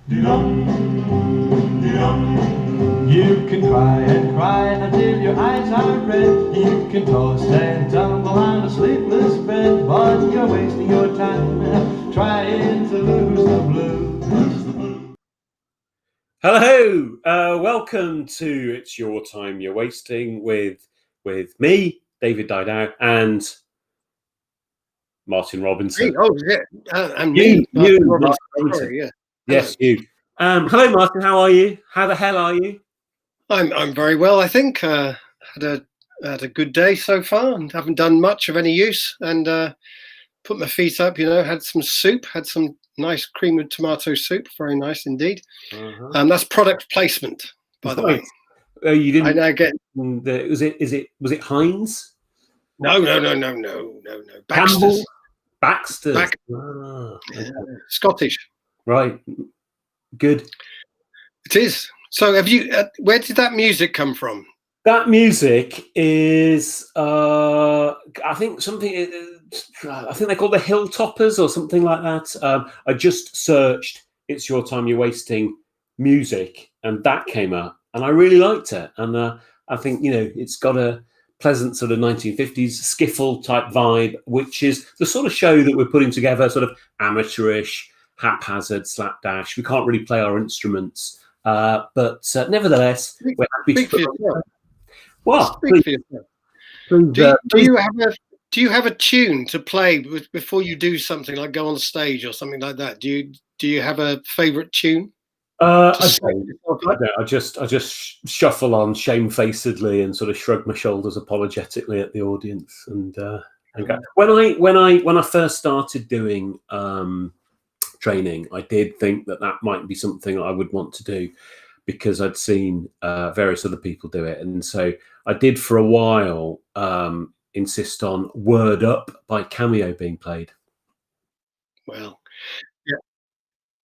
You can cry and cry until your eyes are red. You can toss and tumble on a sleepless bed, but you're wasting your time trying to lose the blues. Hello, welcome to It's Your Time You're Wasting with me, David Didow, and Martin Robinson. Hey, oh, yeah, and me, Martin Robinson. Robinson. Sorry, yeah. Yes, you. Hello, Martin. How are you? How the hell are you? I'm very well. I think had a good day so far, and haven't done much of any use. And put my feet up. Had some soup. Had some nice cream and tomato soup. Very nice indeed. That's product placement, by the way. You didn't. I now get. Was it Heinz? No. Baxter's. Yeah. Scottish. Right. Good. It is. So, have you? Where did that music come from? That music is, I think they're called the Hilltoppers or something like that. I just searched "It's Your Time You're Wasting" music, and that came up, and I really liked it. And I think it's got a pleasant sort of 1950s skiffle type vibe, which is the sort of show that we're putting together, sort of amateurish, haphazard, slapdash. We can't really play our instruments, but nevertheless, we're happy to put. Well, do you have a tune to play before you do something like go on stage or something like that? Do you have a favourite tune? I just shuffle on shamefacedly and sort of shrug my shoulders apologetically at the audience. And go. When I first started doing training, I did think that might be something I would want to do, because I'd seen various other people do it. And so I did for a while insist on Word Up by Cameo being played. Well, yeah.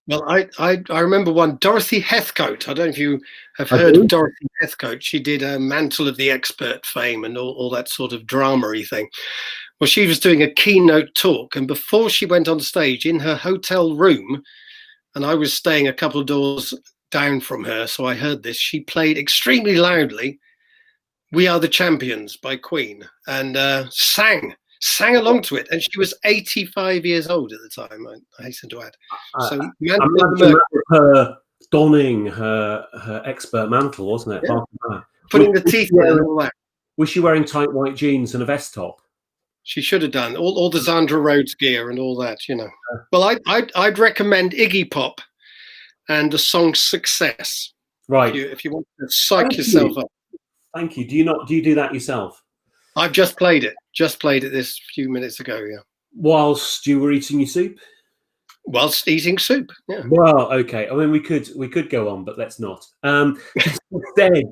Well, I remember one, Dorothy Heathcote. I don't know if you have heard of Dorothy Heathcote. She did Mantle of the Expert fame and all that sort of drama-y thing. Well, she was doing a keynote talk, and before she went on stage, in her hotel room, and I was staying a couple of doors down from her, so I heard this, she played extremely loudly "We Are the Champions" by Queen, and sang along to it, and she was 85 years old at the time, I hasten to add. So imagine her donning her expert mantle, wasn't it? Yeah. Putting the teeth in and all that. Was she wearing tight white jeans and a vest top? She should have done all the Zandra Rhodes gear and all that, Well, I'd recommend Iggy Pop and the song "Success." Right. If you want to psych yourself up. Thank you. Do you do that yourself? I've just played it. Just played it this few minutes ago. Yeah. Whilst you were eating your soup. Whilst eating soup. Yeah. Well, okay. I mean, we could go on, but let's not. Instead,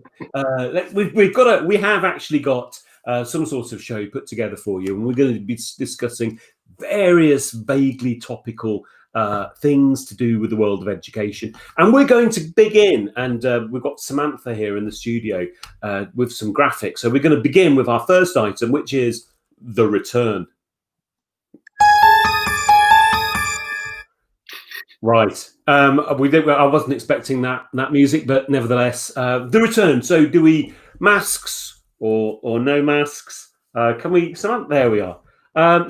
we have actually got some sort of show put together for you, and we're going to be discussing various vaguely topical things to do with the world of education. And we're going to begin, and we've got Samantha here in the studio with some graphics. So we're going to begin with our first item, which is the return. Right. I wasn't expecting that marmusic, but nevertheless, the return. So do we masks or no masks? Can we, Samantha? There we are.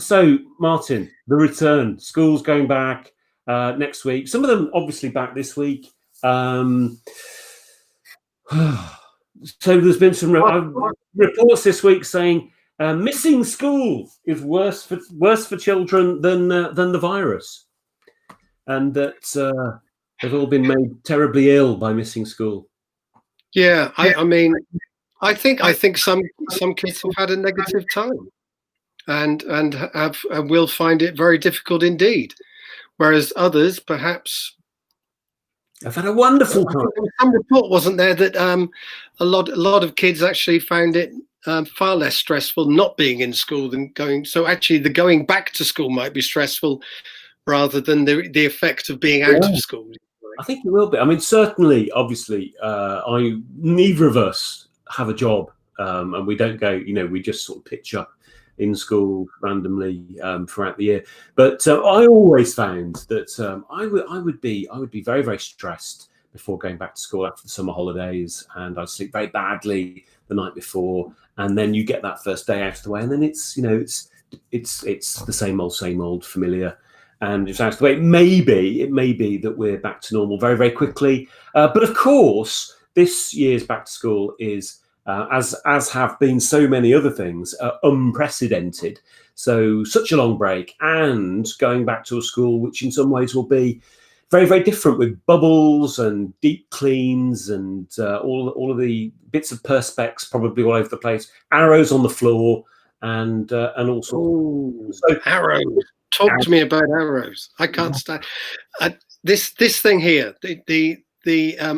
So, Martin, the return. School's going back next week. Some of them obviously back this week. So there's been some reports this week saying missing school is worse for children than the virus, and that they've all been made terribly ill by missing school. Yeah, I mean, I think some kids have had a negative time. And will find it very difficult indeed, whereas others perhaps I've had a wonderful time. Some report wasn't there that a lot of kids actually found it far less stressful not being in school than going. So actually, the going back to school might be stressful rather than the effect of being out of school. I think it will be. I mean, certainly, obviously, neither of us have a job, and we don't go. We just sort of pitch up in school randomly throughout the year. But I always found that I would be very, very stressed before going back to school after the summer holidays, and I'd sleep very badly the night before, and then you get that first day out of the way, and then it's the same old familiar, and it's out of the way. It may be that we're back to normal very, very quickly, but of course this year's back to school is as have been so many other things, unprecedented. So such a long break, and going back to a school which in some ways will be very, very different, with bubbles and deep cleans and all of the bits of perspex probably all over the place, arrows on the floor, and all sorts. Ooh, so arrows. Talk to me about arrows. I can't stand this thing here. The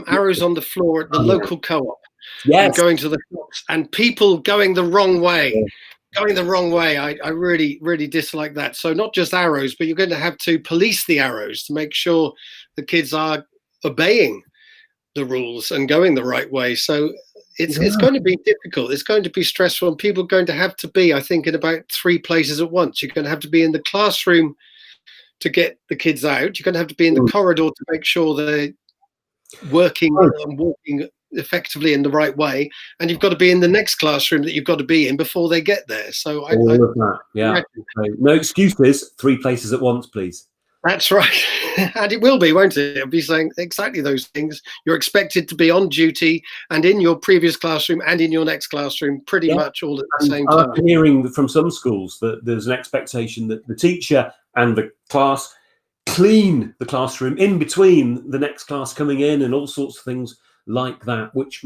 arrows on the floor at the local co-op. Yes. Going to the shops and people going the wrong way. Yeah. Going the wrong way. I really, really dislike that. So not just arrows, but you're going to have to police the arrows to make sure the kids are obeying the rules and going the right way. So it's going to be difficult. It's going to be stressful, and people are going to have to be, I think, in about 3 places at once. You're going to have to be in the classroom to get the kids out. You're going to have to be in the corridor to make sure they're working and walking effectively in the right way, and you've got to be in the next classroom that you've got to be in before they get there. So all of that, yeah. No excuses. 3 places at once, please. That's right. And it will be, won't it? It'll be saying exactly those things. You're expected to be on duty and in your previous classroom and in your next classroom pretty much all at the same time. I'm hearing from some schools that there's an expectation that the teacher and the class clean the classroom in between the next class coming in, and all sorts of things like that, which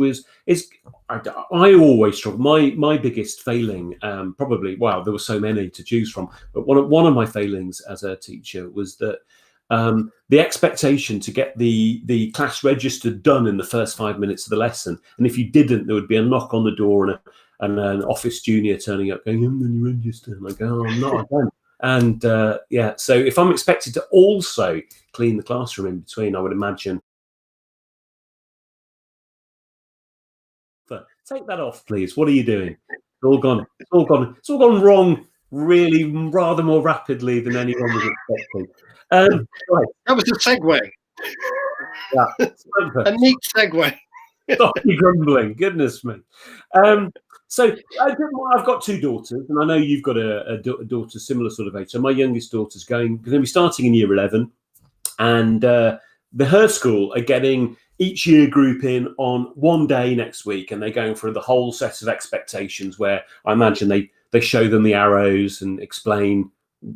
I always struggle. My biggest failing, probably, well, there were so many to choose from, but one of my failings as a teacher was that the expectation to get the class register done in the first 5 minutes of the lesson, and if you didn't, there would be a knock on the door and an office junior turning up going, "I'm going to register," and I go, "Oh, I'm not, I don't." And so if I'm expected to also clean the classroom in between, I would imagine. Take that off, please. What are you doing? It's all gone. It's all gone wrong, really, rather more rapidly than anyone was expecting. Right. That was a segue. Yeah, a neat segue. Stop you grumbling, goodness me. So I've got 2 daughters, and I know you've got a daughter similar sort of age. So my youngest daughter's going to be starting in year 11, and her school are getting each year group in on one day next week, and they're going through the whole set of expectations where I imagine they show them the arrows and explain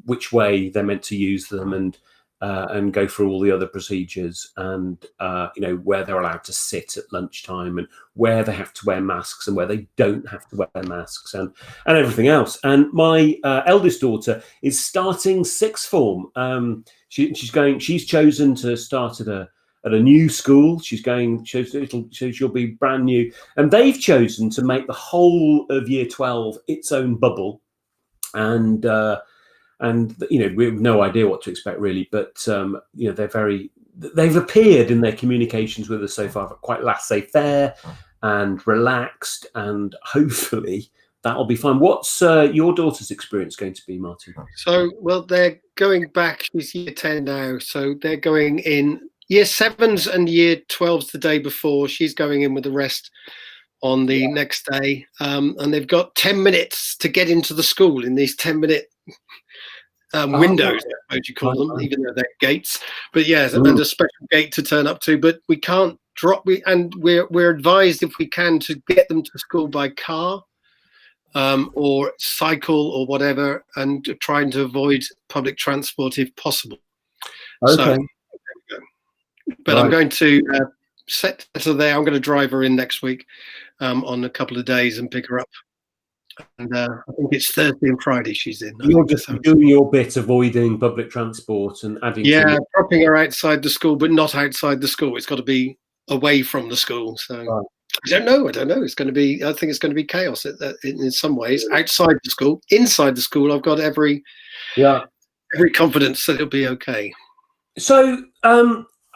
which way they're meant to use them, and go through all the other procedures, and where they're allowed to sit at lunchtime, and where they have to wear masks and where they don't have to wear masks, and everything else. And my eldest daughter is starting 6th form. She's chosen to start at a new school. She'll be brand new, and they've chosen to make the whole of year 12 its own bubble, and we have no idea what to expect really, but they've appeared in their communications with us so far quite laissez-faire and relaxed, and hopefully that'll be fine. What's your daughter's experience going to be, Martin? So, well, they're going back. She's year 10 now, so they're going in year 7s and year 12s the day before. She's going in with the rest on the next day, and they've got 10 minutes to get into the school in these 10-minute windows, I suppose you call them, even though they're gates. But yes, and a special gate to turn up to. But we can't drop. We're advised, if we can, to get them to school by car or cycle or whatever, and trying to avoid public transport if possible. Okay. So, there we go. But right. I'm going to set her there. I'm going to drive her in next week on a couple of days and pick her up. And I think it's Thursday and Friday she's in. You're just doing your bit, avoiding public transport and adding. Yeah, dropping her outside the school, but not outside the school. It's got to be away from the school. So right. I don't know. It's going to be. I think it's going to be chaos in some ways. Outside the school, inside the school, I've got every confidence that it'll be okay. So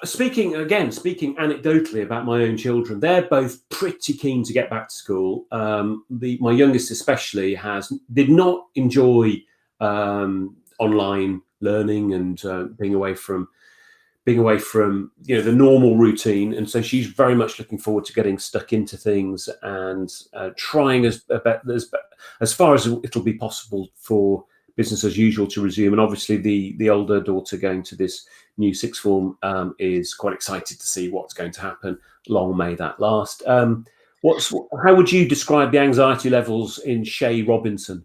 speaking anecdotally about my own children, they're both pretty keen to get back to school. My youngest especially did not enjoy online learning and being away from the normal routine, and so she's very much looking forward to getting stuck into things and trying as far as it'll be possible for business as usual to resume. And obviously the older daughter going to this new sixth form is quite excited to see what's going to happen. Long may that last. How would you describe the anxiety levels in Shay Robinson?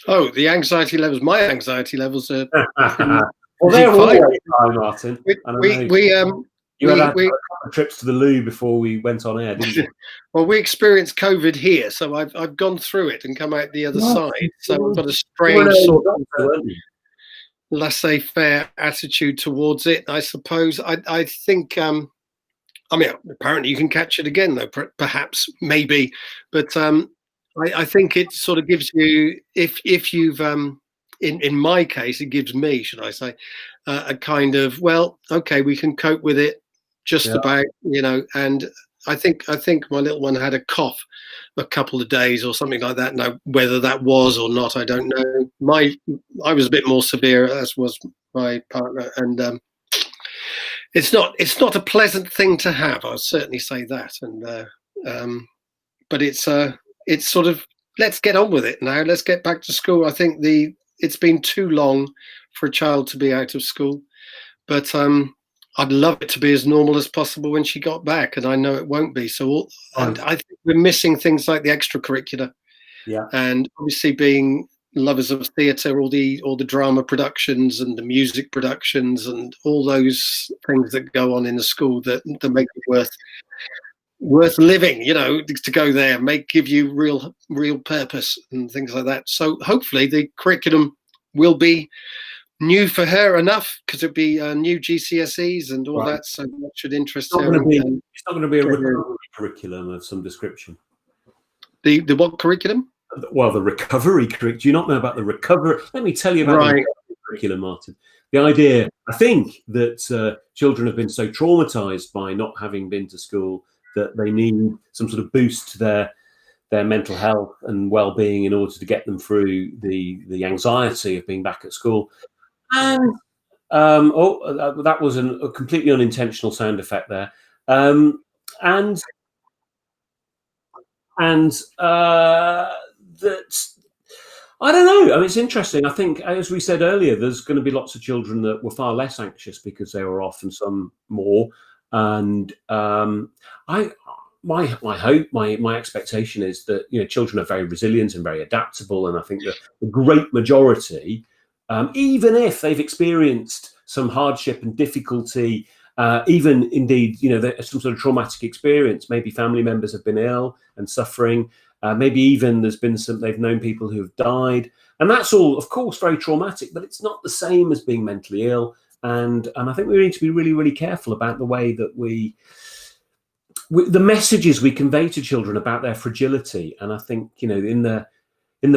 Oh, the anxiety levels. My anxiety levels are. Well, they're always high, Martin. You had trips to the loo before we went on air, didn't you? Well, we experienced COVID here, so I've gone through it and come out the other side. So I've got a strange sort of laissez-faire attitude towards it, I suppose. I think. I mean, apparently you can catch it again, though. Perhaps, maybe, but I think it sort of gives you, if you've in my case, it gives me, should I say, a kind of, well, okay, we can cope with it just about, and I think my little one had a cough a couple of days or something like that. Now, whether that was or not, I don't know. I was a bit more severe, as was my partner, and it's not a pleasant thing to have. I'll certainly say that, and but it's sort of, let's get on with it now. Let's get back to school. I think it's been too long for a child to be out of school, but I'd love it to be as normal as possible when she got back, and I know it won't be. So, and I think we're missing things like the extracurricular, and obviously being lovers of theatre, all the drama productions and the music productions and all those things that go on in the school that make it worth living, to go there, give you real purpose and things like that. So hopefully the curriculum will be new for her enough, because it'll be new GCSEs and all that, so that should interest her. It's not going to be a recovery curriculum of some description. The what curriculum? Well, the recovery curriculum. Do you not know about the recovery? Let me tell you about the recovery curriculum, Martin. The idea, I think, that children have been so traumatized by not having been to school that they need some sort of boost to their mental health and well-being in order to get them through the anxiety of being back at school. And that was a completely unintentional sound effect there. That, I don't know. I mean, it's interesting. I think, as we said earlier, there's going to be lots of children that were far less anxious because they were off, and some more. And my hope, my expectation is that children are very resilient and very adaptable, and I think that the great majority, even if they've experienced some hardship and difficulty, even indeed some sort of traumatic experience, maybe family members have been ill and suffering, maybe even they've known people who have died, and that's all, of course, very traumatic, but it's not the same as being mentally ill. And I think we need to be really, really careful about the way that the messages we convey to children about their fragility. And I think, in the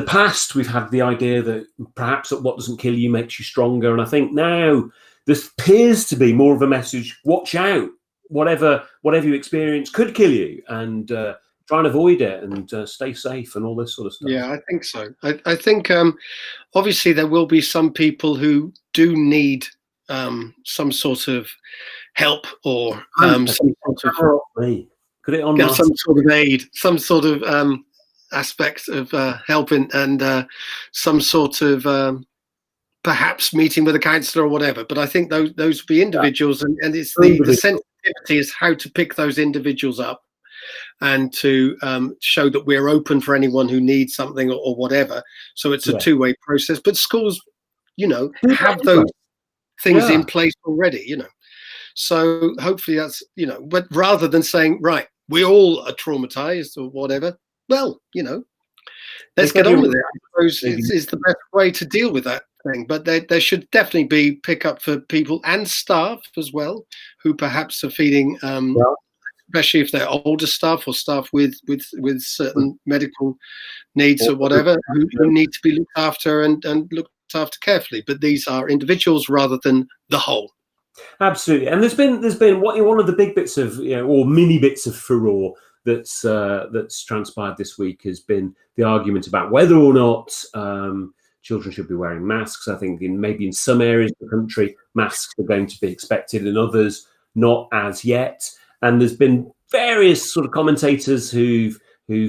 past, we've had the idea that perhaps that what doesn't kill you makes you stronger. And I think now there appears to be more of a message: watch out, whatever you experience could kill you, and try and avoid it, and stay safe, and all this sort of stuff. Yeah, I think so. I think obviously there will be some people who do need some sort of help, or some sort of aid, some sort of aspect of help, and some sort of perhaps meeting with a counsellor or whatever. But I think those would be individuals, and it's the sensitivity is how to pick those individuals up and to show that we're open for anyone who needs something or whatever. So it's a two-way process. But schools, have those things in place already, So hopefully that's, but rather than saying, right, we all are traumatized or whatever, well, let's get on with it. I suppose is the best way to deal with that thing. But there should definitely be pick-up for people and staff as well, who perhaps are feeling, especially if they're older staff or staff with certain medical needs or whatever, who need to be looked after and looked after carefully. But these are individuals rather than the whole. Absolutely, and there's been one of the big bits of or mini bits of furore that's transpired this week has been the argument about whether or not children should be wearing masks. I think maybe in some areas of the country, masks are going to be expected, in others not as yet. And there's been various sort of commentators who've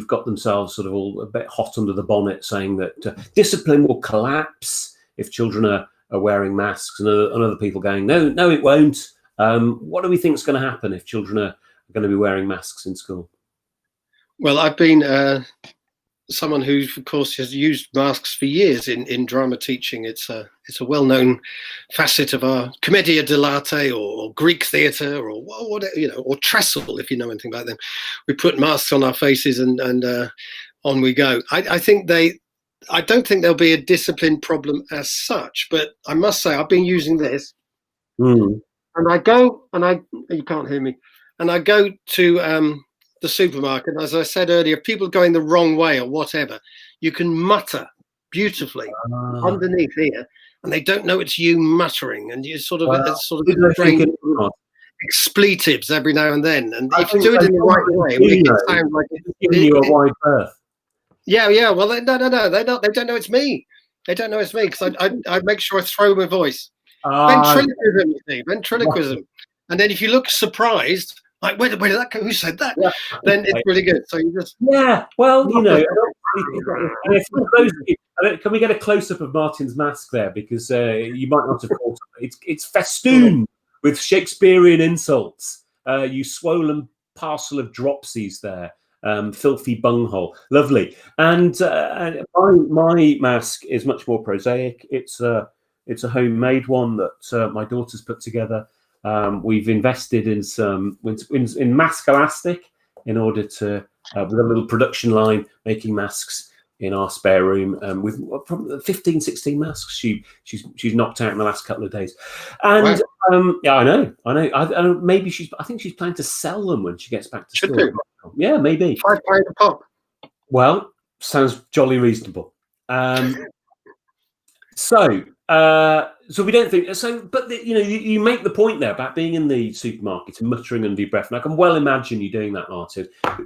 got themselves sort of all a bit hot under the bonnet, saying that discipline will collapse if children are wearing masks, and other people going, no, it won't. What do we think is going to happen if children are going to be wearing masks in school? Well, I've been someone who, of course, has used masks for years in drama teaching. It's a well-known facet of our commedia dell'arte or Greek theatre or whatever, or trestle, if you know anything about them. We put masks on our faces and on we go. I don't think there'll be a discipline problem as such, but I must say I've been using this, and you can't hear me, and I go to the supermarket. As I said earlier, if people are going the wrong way or whatever, you can mutter beautifully underneath here, and they don't know it's you muttering, and you sort of expletives every now and then. And if you do it in the right way, make it sound like it's giving you a wide berth. Yeah. Well, no. They don't know it's me. They don't know it's me because I make sure I throw my voice. Ventriloquism, you see, ventriloquism. And then if you look surprised, like where did that come? Who said that? Yeah. Then it's really good. So you just can we get a close up of Martin's mask there, because you might not have caught it. It's festooned with Shakespearean insults. You swollen parcel of dropsies there. Filthy bunghole, lovely. And my mask is much more prosaic. It's a homemade one that my daughter's put together. We've invested in in mask elastic in order to with a little production line making masks in our spare room, with probably 15, 16 masks she's knocked out in the last couple of days. And yeah, I know. Maybe I think she's planning to sell them when she gets back to school. Do. Yeah, maybe. £5 a pop. Well, sounds jolly reasonable. So we don't think so. But you make the point there about being in the supermarket and muttering under your breath, and I can well imagine you doing that, Martin, a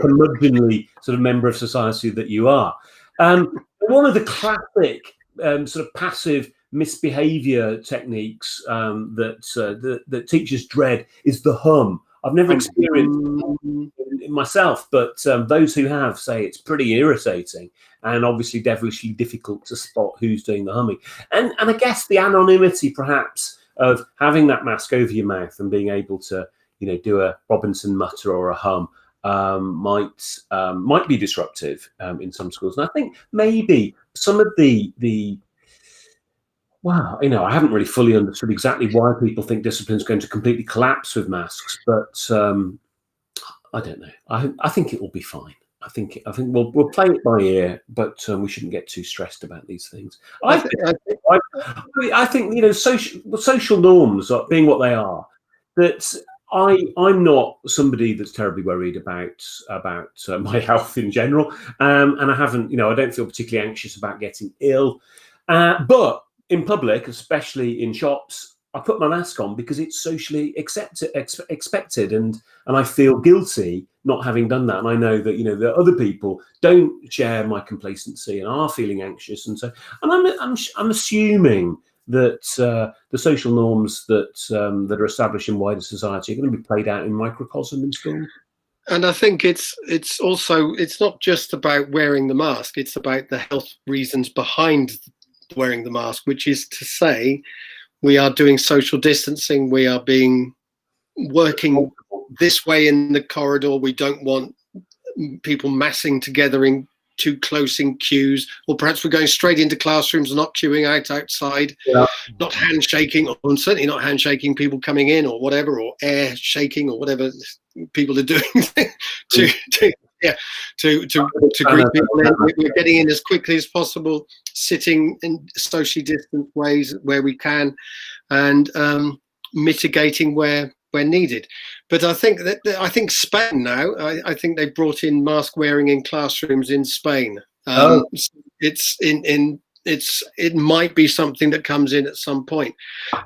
curmudgeonly sort of member of society that you are. One of the classic sort of passive misbehaviour techniques that teachers dread is the hum. I've never experienced it myself, but those who have say it's pretty irritating and obviously devilishly difficult to spot who's doing the humming. And I guess the anonymity, perhaps, of having that mask over your mouth and being able to, do a Robinson mutter or a hum might be disruptive in some schools. And I think maybe some of I haven't really fully understood exactly why people think discipline is going to completely collapse with masks, but I don't know. I think it will be fine. I think we'll play it by ear, but we shouldn't get too stressed about these things. I think social norms being what they are, that I'm not somebody that's terribly worried about my health in general, and I haven't. I don't feel particularly anxious about getting ill, but in public, especially in shops, I put my mask on because it's socially expected, and I feel guilty not having done that. And I know that that other people don't share my complacency and are feeling anxious, and I'm assuming that the social norms that are established in wider society are going to be played out in microcosm in school. And I think it's not just about wearing the mask; it's about the health reasons behind wearing the mask, which is to say, we are doing social distancing. We are working this way in the corridor. We don't want people massing together in too close in queues, or perhaps we're going straight into classrooms and not queuing outside, not handshaking, or certainly not handshaking people coming in or whatever, or air shaking or whatever people are doing to greet people in. We're getting in as quickly as possible, sitting in socially distant ways where we can, and mitigating where needed. But I think Spain now, I think they've brought in mask wearing in classrooms in Spain. It might be something that comes in at some point.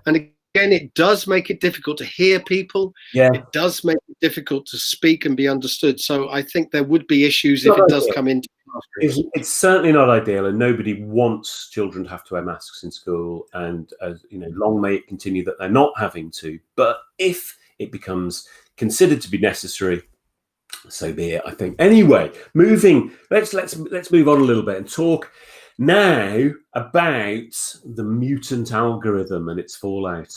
And again, it does make it difficult to hear people. Yeah. It does make it difficult to speak and be understood. So I think there would be issues if it does come into classrooms. It's certainly not ideal, and nobody wants children to have to wear masks in school. And long may it continue that they're not having to. But if it becomes considered to be necessary, so be it, I think. Anyway, let's move on a little bit and talk now about the mutant algorithm and its fallout.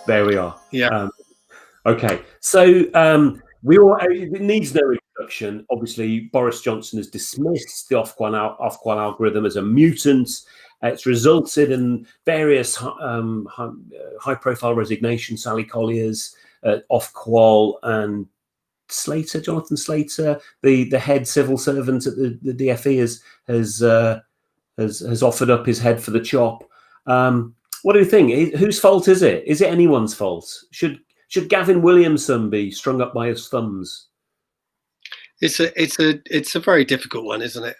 There we are. Yeah. Okay. So it needs no introduction. Obviously, Boris Johnson has dismissed the Ofqual algorithm as a mutant. It's resulted in various high-profile resignations. Sally Collier's Ofqual and Jonathan Slater, the head civil servant at the DFE, has offered up his head for the chop. What do you think? Whose fault is it? Is it anyone's fault? Should Gavin Williamson be strung up by his thumbs? It's a very difficult one, isn't it?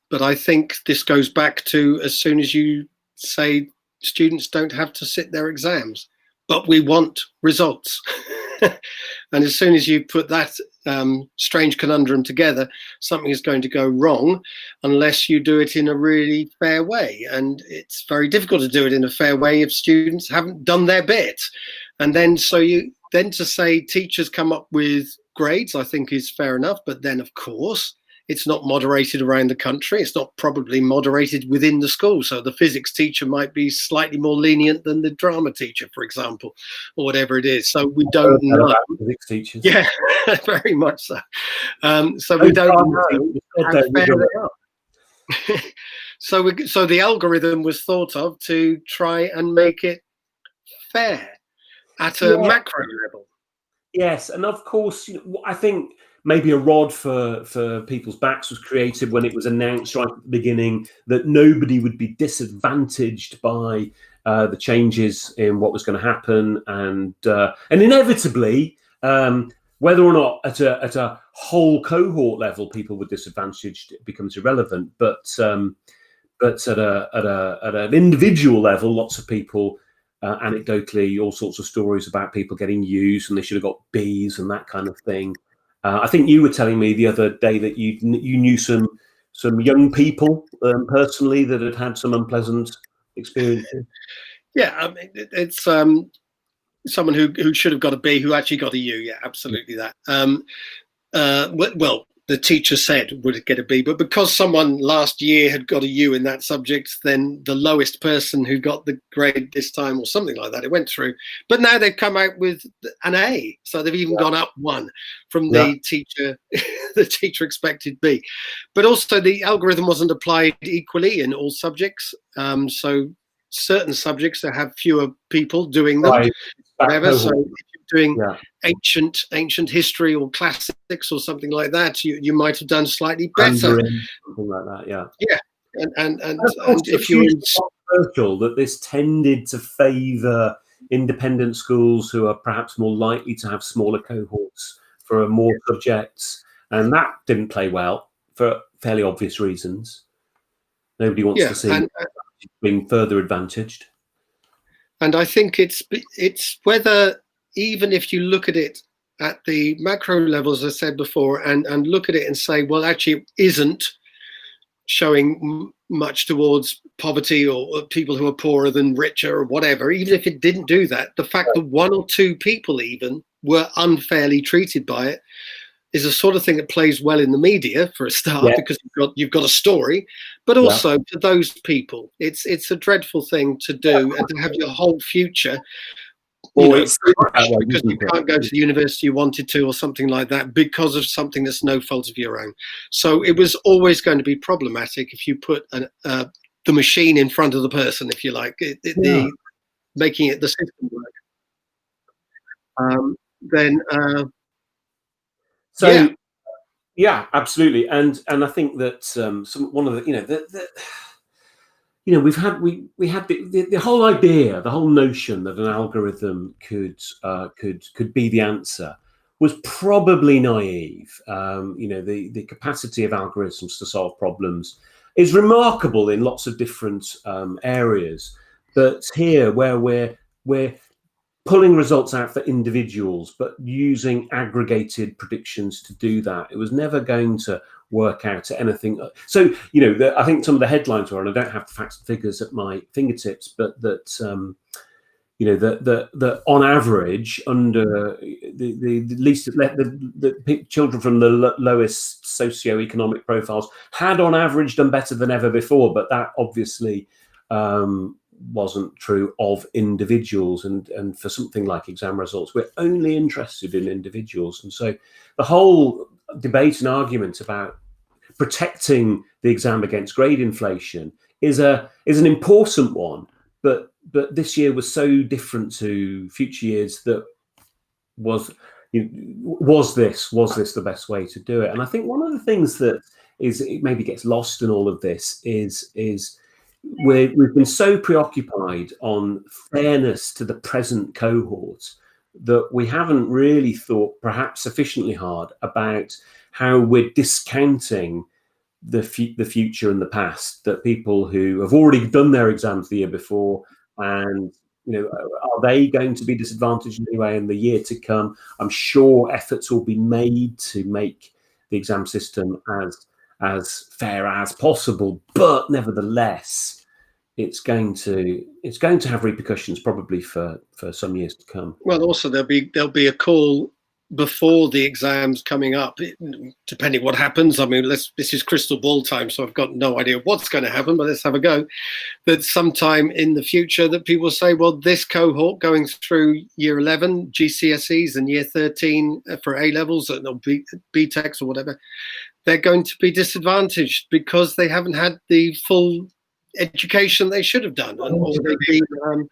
But I think this goes back to as soon as you say students don't have to sit their exams, but we want results. And as soon as you put that strange conundrum together, something is going to go wrong unless you do it in a really fair way. And it's very difficult to do it in a fair way if students haven't done their bit. And then to say teachers come up with grades, I think is fair enough. But then, of course, it's not moderated around the country. It's not probably moderated within the school. So the physics teacher might be slightly more lenient than the drama teacher, for example, or whatever it is. So we don't know. Physics teachers. Yeah, very much so. So we don't know how fair they are. So the algorithm was thought of to try and make it fair at a macro level. Yes, and of course, I think maybe a rod for people's backs was created when it was announced right at the beginning that nobody would be disadvantaged by the changes in what was going to happen, and inevitably, whether or not at a whole cohort level people were disadvantaged becomes irrelevant. But at an individual level, lots of people. Anecdotally, all sorts of stories about people getting used and they should have got Bs and that kind of thing. I think you were telling me the other day that you knew some young people personally that had had some unpleasant experiences. Yeah, I mean, it's someone who should have got a B who actually got a U. Yeah, absolutely that. Well, the teacher said would get a B, but because someone last year had got a U in that subject, then the lowest person who got the grade this time or something like that, it went through. But now they've come out with an A, so they've even gone up one from the teacher. The teacher expected B, but also the algorithm wasn't applied equally in all subjects. So certain subjects that have fewer people doing them, whatever. So if you're doing ancient history or classics or something like that, you might have done slightly better. Something like that, and if you're controversial that this tended to favour independent schools who are perhaps more likely to have smaller cohorts for more subjects, and that didn't play well for fairly obvious reasons. Nobody wants to see being further advantaged. And I think it's whether, even if you look at it at the macro level, as I said before, and look at it and say, well, actually it isn't showing much towards poverty or people who are poorer than richer or whatever, even if it didn't do that, the fact that one or two people even were unfairly treated by it is a sort of thing that plays well in the media for a start, because you've got a story, but also for those people, it's a dreadful thing to do, and to have your whole future, because you can't go to the university you wanted to or something like that because of something that's no fault of your own. So it was always going to be problematic if you put the machine in front of the person, if you like, making it the system work. Yeah, absolutely, and I think that one of the we had the whole idea, the whole notion that an algorithm could be the answer was probably naive. The capacity of algorithms to solve problems is remarkable in lots of different areas, But here, where we're pulling results out for individuals, but using aggregated predictions to do that, it was never going to work out anything. So, I think some of the headlines were, and I don't have the facts and figures at my fingertips, but that that on average, under the least the children from the lowest socioeconomic profiles had on average done better than ever before, but that obviously wasn't true of individuals, and for something like exam results, we're only interested in individuals. And so the whole debate and argument about protecting the exam against grade inflation is an important one, but this year was so different to future years that was this the best way to do it? And I think one of the things that it maybe gets lost in all of this is we've been so preoccupied on fairness to the present cohort that we haven't really thought perhaps sufficiently hard about how we're discounting the future and the past, that people who have already done their exams the year before, and are they going to be disadvantaged anyway in the year to come? I'm sure efforts will be made to make the exam system as fair as possible, but nevertheless, it's going to have repercussions probably for some years to come. Well, also there'll be a call before the exams coming up, depending what happens. I mean, this is crystal ball time, so I've got no idea what's going to happen, but let's have a go. That sometime in the future that people say, well, this cohort going through year 11 GCSEs and year 13 for A levels or BTECs or whatever, they're going to be disadvantaged because they haven't had the full education they should have done, and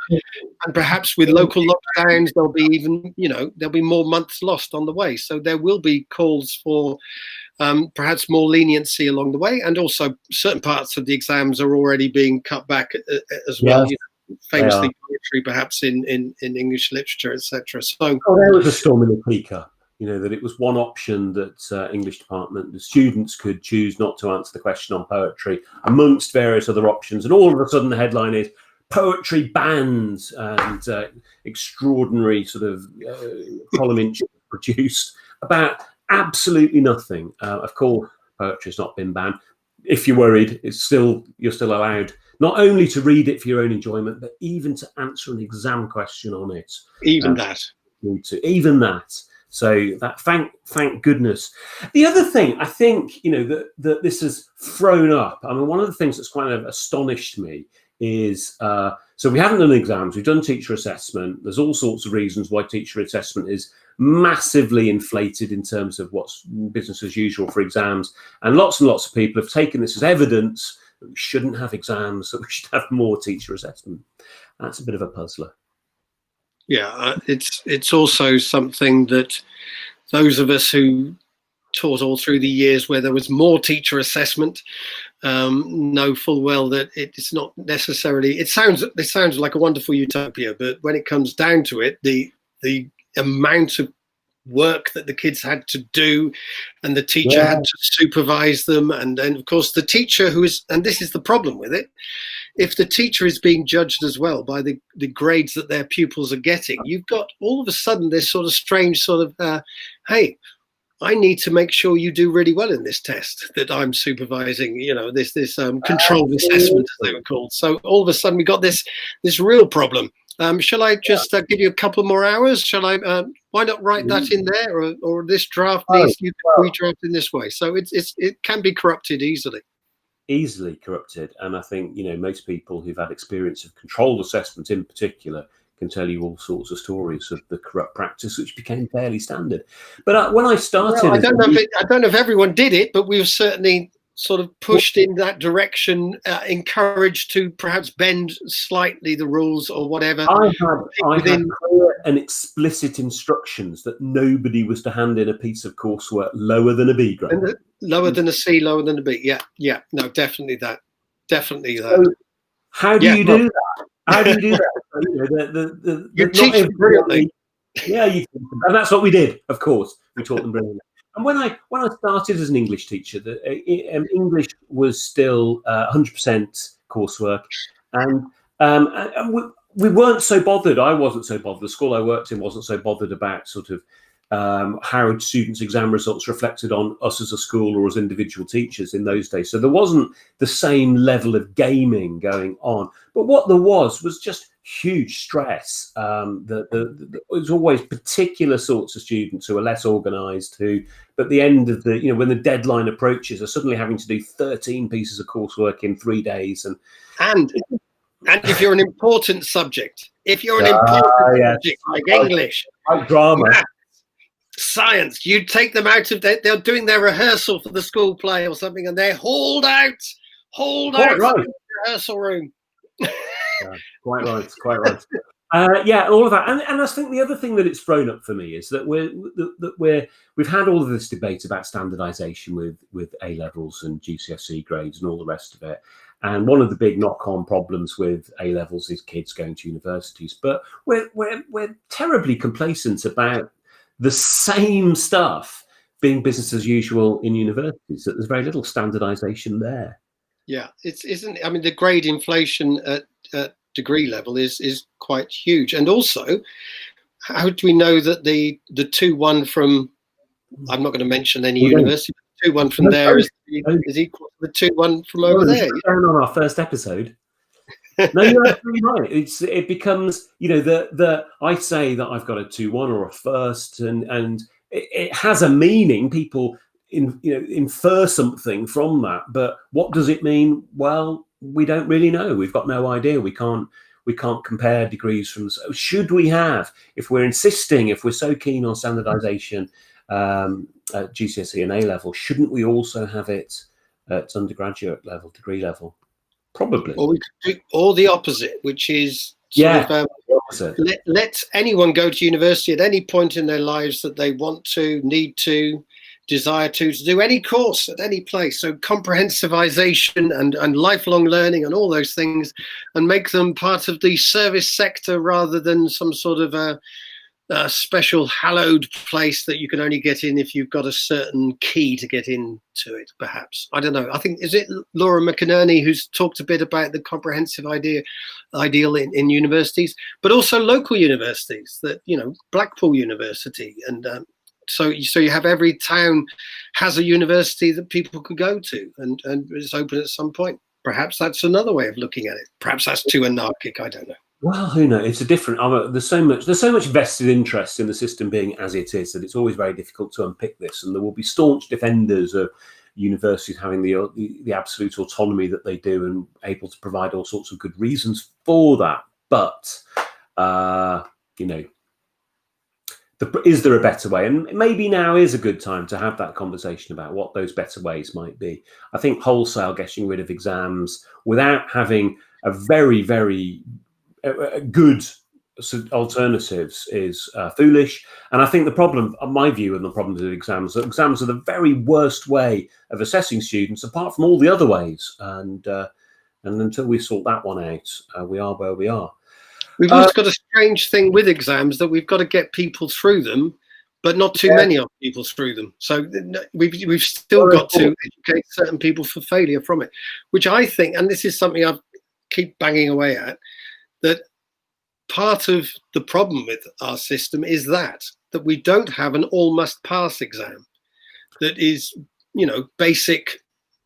perhaps with local lockdowns there'll be more months lost on the way. So there will be calls for perhaps more leniency along the way, and also certain parts of the exams are already being cut back as well. Yes, famously poetry, perhaps in English literature, etc. So there was a storm in the teacup. That it was one option that English department, the students could choose not to answer the question on poetry amongst various other options. And all of a sudden the headline is poetry bans, and extraordinary sort of column inches produced about absolutely nothing. Of course, poetry has not been banned. If you're worried, you're still allowed not only to read it for your own enjoyment, but even to answer an exam question on it. Even that. So that thank goodness. The other thing I think that this has thrown up. I mean, one of the things that's kind of astonished me is so we haven't done exams. We've done teacher assessment. There's all sorts of reasons why teacher assessment is massively inflated in terms of what's business as usual for exams, and lots of people have taken this as evidence that we shouldn't have exams, that we should have more teacher assessment. That's a bit of a puzzler. Yeah, it's also something that those of us who taught all through the years where there was more teacher assessment know full well that it's not necessarily. It sounds like a wonderful utopia, but when it comes down to it, the amount of work that the kids had to do, and the teacher had to supervise them, and then of course the teacher and this is the problem with it. If the teacher is being judged as well by the grades that their pupils are getting, you've got all of a sudden this sort of strange sort of, hey, I need to make sure you do really well in this test that I'm supervising, this controlled assessment, as they were called. So all of a sudden we got this real problem. Shall I just give you a couple more hours? Shall I, why not write that in there, or this draft needs to be redrafted in this way? So it can be corrupted easily. And I think most people who've had experience of controlled assessment in particular can tell you all sorts of stories of the corrupt practice which became fairly standard. But when I started, I don't know if everyone did it, but we were certainly sort of pushed in that direction, encouraged to perhaps bend slightly the rules or whatever. I had clear and explicit instructions that nobody was to hand in a piece of coursework lower than a B grade. Lower than a C, lower than a B. Yeah. No, definitely that. So how do you do that? How do you do that? You teach them brilliantly. Yeah, and that's what we did. Of course, we taught them brilliantly. And when I started as an English teacher, English was still 100% coursework, and And we weren't so bothered. I wasn't so bothered. The school I worked in wasn't so bothered about sort of how students' exam results reflected on us as a school or as individual teachers in those days. So there wasn't the same level of gaming going on. But what there was just huge stress. It was always particular sorts of students who are less organised, who, at the end of the, when the deadline approaches, are suddenly having to do 13 pieces of coursework in 3 days. And if you're an important subject, subject like English, like drama, math, science, you take them out of they're doing their rehearsal for the school play or something, and they're hauled out from the rehearsal room. Quite right. All of that, and I think the other thing that it's thrown up for me is that we've had all of this debate about standardisation with A levels and GCSE grades and all the rest of it. And one of the big knock-on problems with A levels is kids going to universities. But we're terribly complacent about the same stuff being business as usual in universities. That there's very little standardisation there. Yeah, I mean, the grade inflation at degree level is quite huge. And also, how do we know that the 2-1 from, I'm not going to mention any university, but 2-1 from there is equal to the 2-1 from over there? On our first episode. No, you're absolutely right. It becomes, I say that I've got a 2-1 or a first, and it has a meaning. People infer something from that, but what does it mean? Well, we don't really know. We've got no idea. We can't compare degrees from. Should we have, if we're so keen on standardization at GCSE and A level, shouldn't we also have it at undergraduate level, degree level? Probably. Or we could do the opposite, which is let anyone go to university at any point in their lives that they want to, need to, desire to do any course at any place. So comprehensivization and lifelong learning and all those things, and make them part of the service sector rather than some sort of a special hallowed place that you can only get in if you've got a certain key to get into it, perhaps. I don't know. I think, is it Laura McInerney who's talked a bit about the comprehensive ideal in universities, but also local universities, that, Blackpool University. And so you have every town has a university that people could go to, and it's open at some point. Perhaps that's another way of looking at it. Perhaps that's too anarchic. I don't know. Well, who knows? It's a different. There's so much vested interest in the system being as it is that it's always very difficult to unpick this. And there will be staunch defenders of universities having the absolute autonomy that they do and able to provide all sorts of good reasons for that. But is there a better way? And maybe now is a good time to have that conversation about what those better ways might be. I think wholesale getting rid of exams without having a very, very good alternatives is foolish. And I think the problem, my view, and the problem with exams are the very worst way of assessing students, apart from all the other ways. And until we sort that one out, we are where we are. We've also got a strange thing with exams, that we've got to get people through them, but not too many of people through them. So we've still got to educate certain people for failure from it, which I think, and this is something I keep banging away at, that part of the problem with our system is that we don't have an all must pass exam that is, basic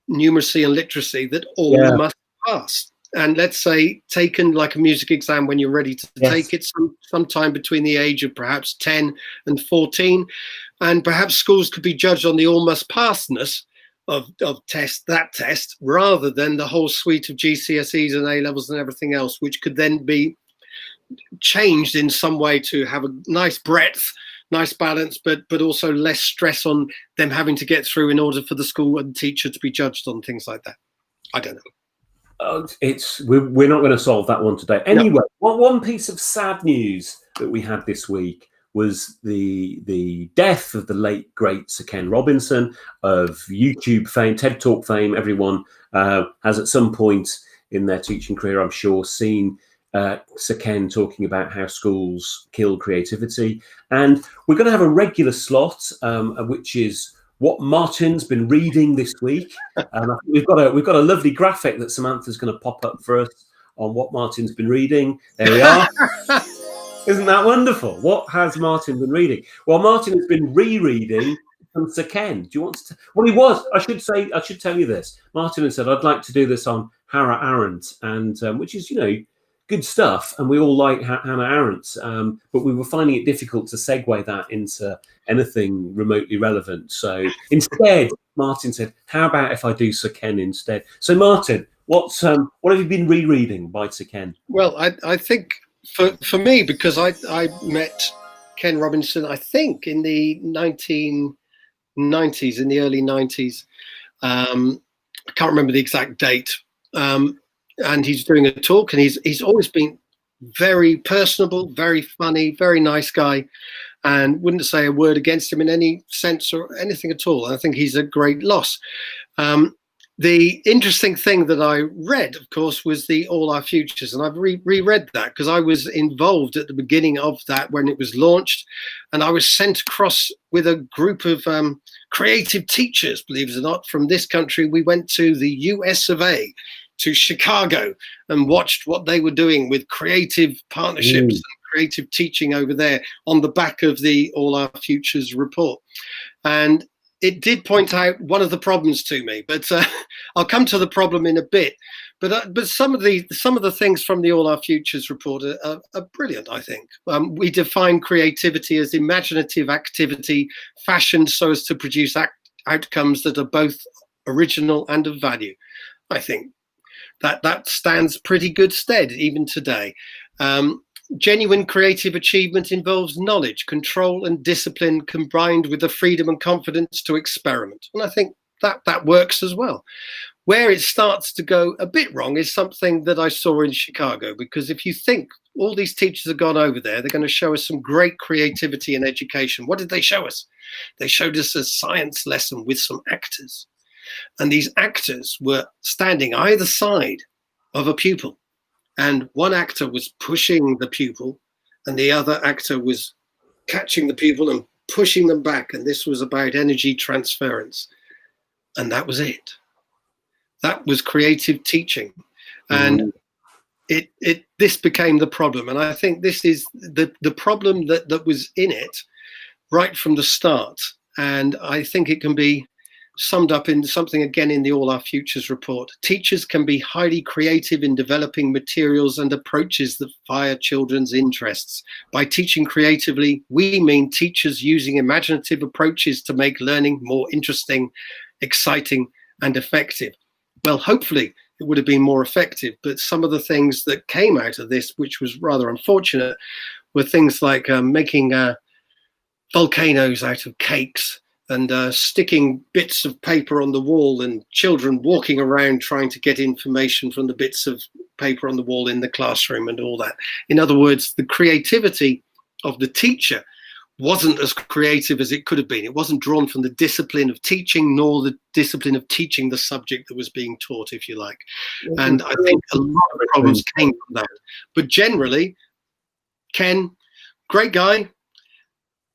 numeracy and literacy that all must pass. And let's say taken like a music exam when you're ready to take it sometime between the age of perhaps 10 and 14. And perhaps schools could be judged on the all must passness of that test, rather than the whole suite of GCSEs and A levels and everything else, which could then be changed in some way to have a nice breadth, nice balance, but also less stress on them having to get through in order for the school and teacher to be judged on things like that. I don't know. We're not going to solve that one today. Anyway, one piece of sad news that we had this week was the death of the late great Sir Ken Robinson of YouTube fame, TED Talk fame. Everyone has at some point in their teaching career, I'm sure, seen Sir Ken talking about how schools kill creativity. And we're going to have a regular slot, which is what Martin's been reading this week. And I think we've got a lovely graphic that Samantha's going to pop up for us on what Martin's been reading. There we are. Isn't that wonderful? What has Martin been reading? Well, Martin has been rereading from Sir Ken. Do you want to? Well, he was. I should tell you this. Martin had said, I'd like to do this on Hannah Arendt, and which is, good stuff. And we all like Hannah Arendt, but we were finding it difficult to segue that into anything remotely relevant. So instead, Martin said, how about if I do Sir Ken instead? So Martin, what have you been rereading by Sir Ken? Well, I think for me, because I met Ken Robinson, I think in the 1990s, in the early 90s. I can't remember the exact date. And he's doing a talk, and he's always been very personable, very funny, very nice guy, and wouldn't say a word against him in any sense or anything at all. I think he's a great loss. The interesting thing that I read, of course, was the All Our Futures, and I've reread that because I was involved at the beginning of that when it was launched, and I was sent across with a group of creative teachers, believe it or not, from this country. We went to the US of A, to Chicago, and watched what they were doing with creative partnerships and creative teaching over there on the back of the All Our Futures report. And it did point out one of the problems to me, but I'll come to the problem in a bit. But some of the things from the All Our Futures report are brilliant, I think. We define creativity as imaginative activity fashioned so as to produce outcomes that are both original and of value. I think that stands pretty good stead even today. Genuine creative achievement involves knowledge, control, and discipline combined with the freedom and confidence to experiment. And I think that works as well. Where it starts to go a bit wrong is something that I saw in Chicago, because if you think all these teachers have gone over there, they're going to show us some great creativity in education. What did they show us? They showed us a science lesson with some actors. And these actors were standing either side of a pupil. And one actor was pushing the pupil, and the other actor was catching the pupil and pushing them back. And this was about energy transference. And that was it. That was creative teaching. And this became the problem. And I think this is the problem that was in it right from the start. And I think it can be summed up in something again in the All Our Futures report. Teachers can be highly creative in developing materials and approaches that fire children's interests. By teaching creatively, we mean teachers using imaginative approaches to make learning more interesting, exciting, and effective. Well, hopefully it would have been more effective, but some of the things that came out of this, which was rather unfortunate, were things like making volcanoes out of cakes, and sticking bits of paper on the wall, and children walking around trying to get information from the bits of paper on the wall in the classroom and all that. In other words, the creativity of the teacher wasn't as creative as it could have been. It wasn't drawn from the discipline of teaching, nor the discipline of teaching the subject that was being taught, if you like. And I think a lot of problems came from that. But generally, Ken, great guy.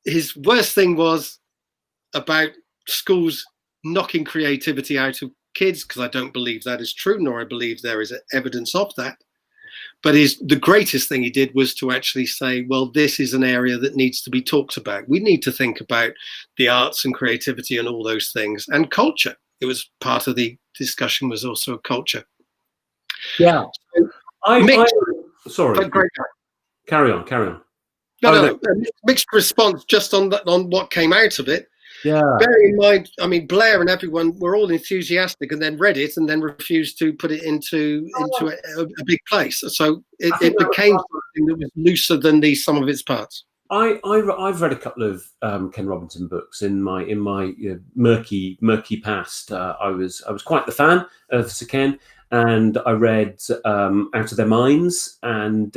His worst thing was about schools knocking creativity out of kids, because I don't believe that is true, nor I believe there is evidence of that. But the greatest thing he did was to actually say, well, this is an area that needs to be talked about. We need to think about the arts and creativity and all those things, and culture. It was part of the discussion, was also culture. Yeah. Sorry. But great guy. Carry on. No. Mixed response just on what came out of it. Yeah. Bear in mind, I mean, Blair and everyone were all enthusiastic, and then read it and then refused to put it into a big place. So it became something that was looser than the sum of its parts. I've read a couple of Ken Robinson books in my murky past. I was quite the fan of Sir Ken, and I read Out of Their Minds, and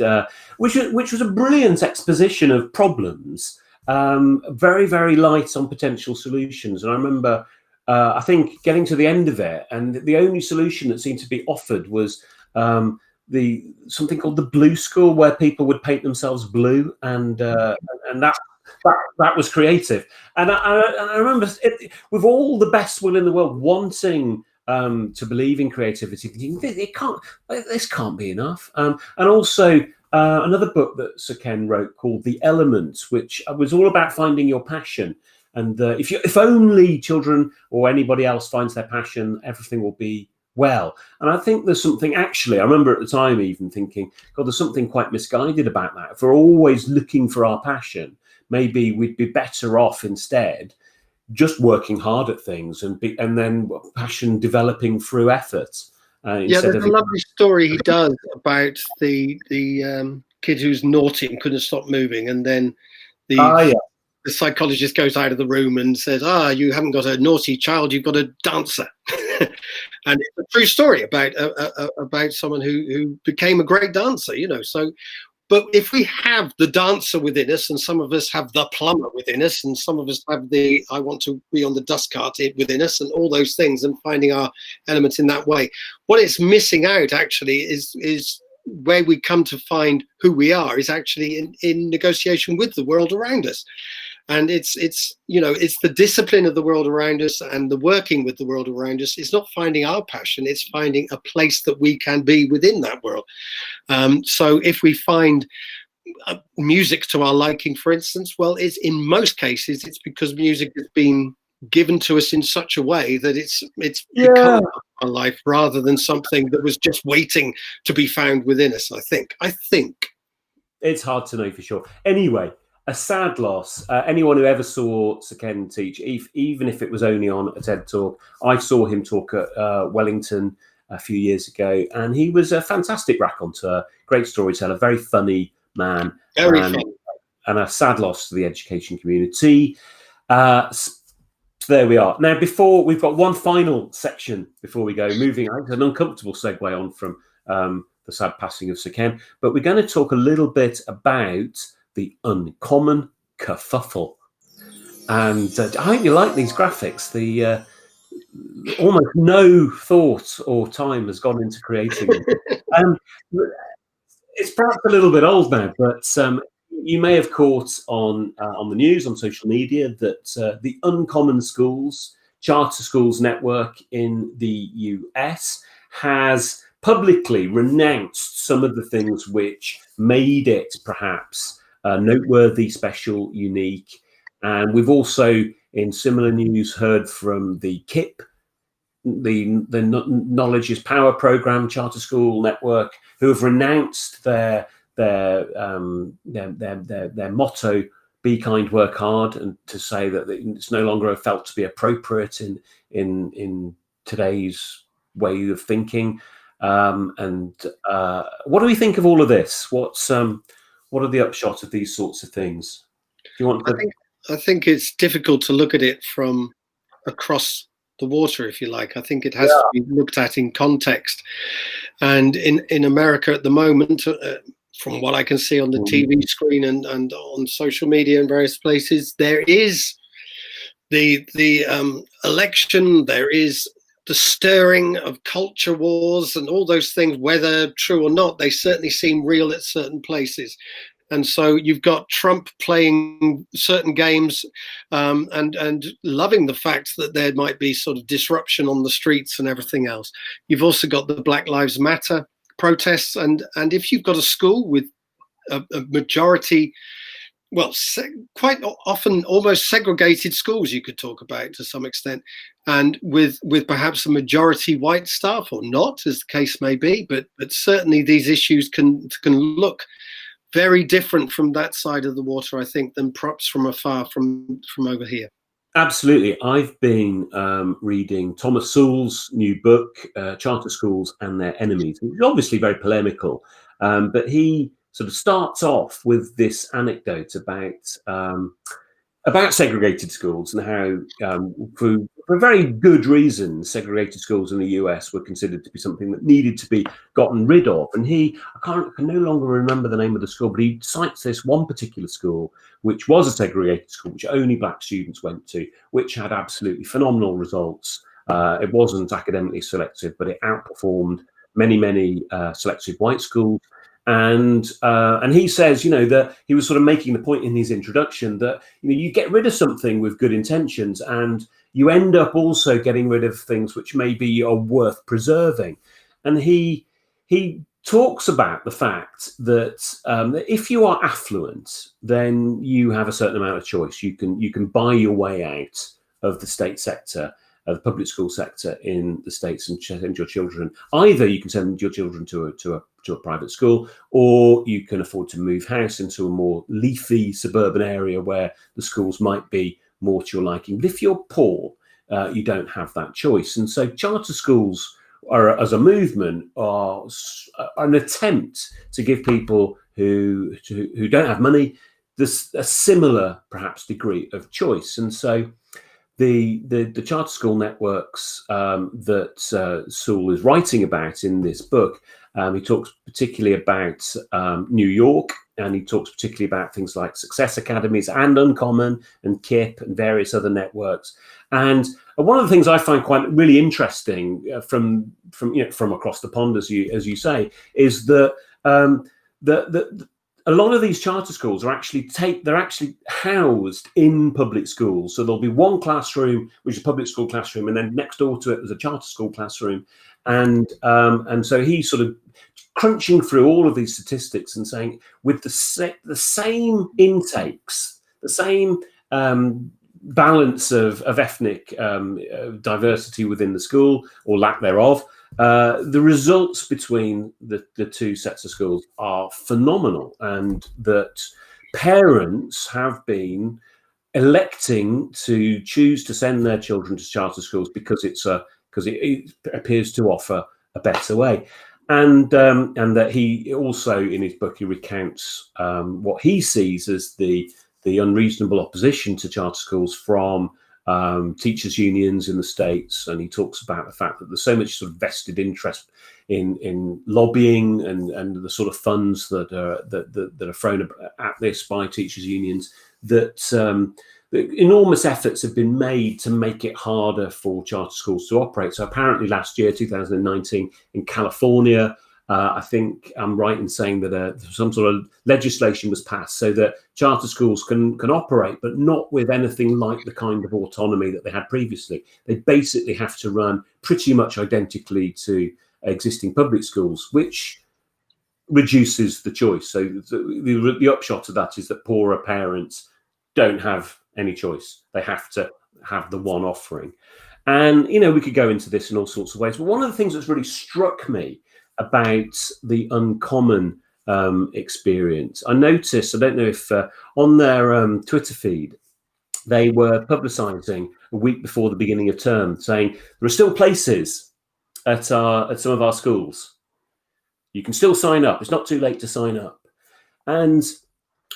which was a brilliant exposition of problems. Very, very light on potential solutions. And I remember, I think, getting to the end of it, and the only solution that seemed to be offered was something called the Blue School, where people would paint themselves blue, and that was creative. And I remember, with all the best will in the world, wanting to believe in creativity, thinking this can't be enough. And also another book that Sir Ken wrote called The Elements, which was all about finding your passion. And if only children or anybody else finds their passion, everything will be well. And I think there's something, actually, I remember at the time even thinking, God, there's something quite misguided about that. If we're always looking for our passion, maybe we'd be better off instead just working hard at things and then passion developing through effort. Yeah, there's a lovely story he does about the kid who's naughty and couldn't stop moving, and then the psychologist goes out of the room and says, you haven't got a naughty child, you've got a dancer. And it's a true story about someone who became a great dancer, so. But if we have the dancer within us, and some of us have the plumber within us, and some of us have the I want to be on the dust cart within us, and all those things, and finding our elements in that way, what it's missing out actually is where we come to find who we are is actually in negotiation with the world around us. And it's the discipline of the world around us and the working with the world around us. It's not finding our passion, it's finding a place that we can be within that world. So if we find music to our liking, for instance, well, it's in most cases, it's because music has been given to us in such a way that it's become our life rather than something that was just waiting to be found within us, I think. It's hard to know for sure. Anyway, a sad loss. Anyone who ever saw Sir Ken teach, even if it was only on a TED Talk, I saw him talk at Wellington a few years ago, and he was a fantastic raconteur, great storyteller, very funny man, and a sad loss to the education community. So there we are. Now, before we've got one final section before we go, moving on, an uncomfortable segue on from the sad passing of Sir Ken, but we're going to talk a little bit about the uncommon kerfuffle. And I hope you like these graphics. The almost no thought or time has gone into creating them. It's perhaps a little bit old now, but you may have caught on the news, on social media, that the Uncommon Schools, Charter Schools Network in the US has publicly renounced some of the things which made it perhaps noteworthy, special, unique. And we've also, in similar news, heard from the KIP, the Knowledge is Power program, Charter School Network, who have renounced their motto, "Be kind, work hard," and to say that it's no longer felt to be appropriate in today's way of thinking. And what do we think of all of this? What are the upshot of these sorts of things? Do you want to... I think it's difficult to look at it from across the water, if you like. I think it has to be looked at in context. And in America at the moment, from what I can see on the TV screen and on social media and various places, there is the election, there is the stirring of culture wars and all those things, whether true or not, they certainly seem real at certain places. And so you've got Trump playing certain games and loving the fact that there might be sort of disruption on the streets and everything else. You've also got the Black Lives Matter protests. And if you've got a school with a majority, well, quite often almost segregated schools, you could talk about to some extent, and with perhaps a majority white staff or not, as the case may be, but certainly these issues can look very different from that side of the water, I think, than perhaps from afar from over here. Absolutely. I've been reading Thomas Sowell's new book, Charter Schools and Their Enemies. It's obviously very polemical, but he sort of starts off with this anecdote about segregated schools and how, for very good reasons, segregated schools in the US were considered to be something that needed to be gotten rid of. And I can no longer remember the name of the school, but he cites this one particular school, which was a segregated school, which only black students went to, which had absolutely phenomenal results. It wasn't academically selective, but it outperformed many selective white schools. And he says, that he was sort of making the point in his introduction that you get rid of something with good intentions, and you end up also getting rid of things which maybe are worth preserving. And he talks about the fact that if you are affluent, then you have a certain amount of choice. You can buy your way out of the state sector, the public school sector in the States, and send your children. Either you can send your children to a private school, or you can afford to move house into a more leafy suburban area where the schools might be more to your liking. But if you're poor, you don't have that choice. And so charter schools are, as a movement, are an attempt to give people who don't have money a similar, perhaps, degree of choice. And so the charter school networks that Sowell is writing about in this book, he talks particularly about New York, and he talks particularly about things like Success Academies and Uncommon and KIP and various other networks. And one of the things I find quite really interesting from across the pond, as you say, is that a lot of these charter schools are actually housed in public schools. So there'll be one classroom, which is a public school classroom, and then next door to it there's a charter school classroom. And so he's sort of crunching through all of these statistics and saying, with the same intakes, the same balance of ethnic diversity within the school, or lack thereof, the results between the two sets of schools are phenomenal, and that parents have been electing to choose to send their children to charter schools because it appears to offer a better way. And that he also, in his book, he recounts what he sees as the unreasonable opposition to charter schools from teachers' unions in the States. And he talks about the fact that there's so much sort of vested interest in lobbying and the sort of funds that are thrown at this by teachers' unions, that enormous efforts have been made to make it harder for charter schools to operate. So apparently last year, 2019, in California, I think I'm right in saying that some sort of legislation was passed so that charter schools can operate, but not with anything like the kind of autonomy that they had previously. They basically have to run pretty much identically to existing public schools, which reduces the choice. So the upshot of that is that poorer parents don't have any choice. They have to have the one offering. And, we could go into this in all sorts of ways. But one of the things that's really struck me about the Uncommon experience, I noticed, I don't know if on their Twitter feed, they were publicising a week before the beginning of term saying there are still places at some of our schools. You can still sign up. It's not too late to sign up. And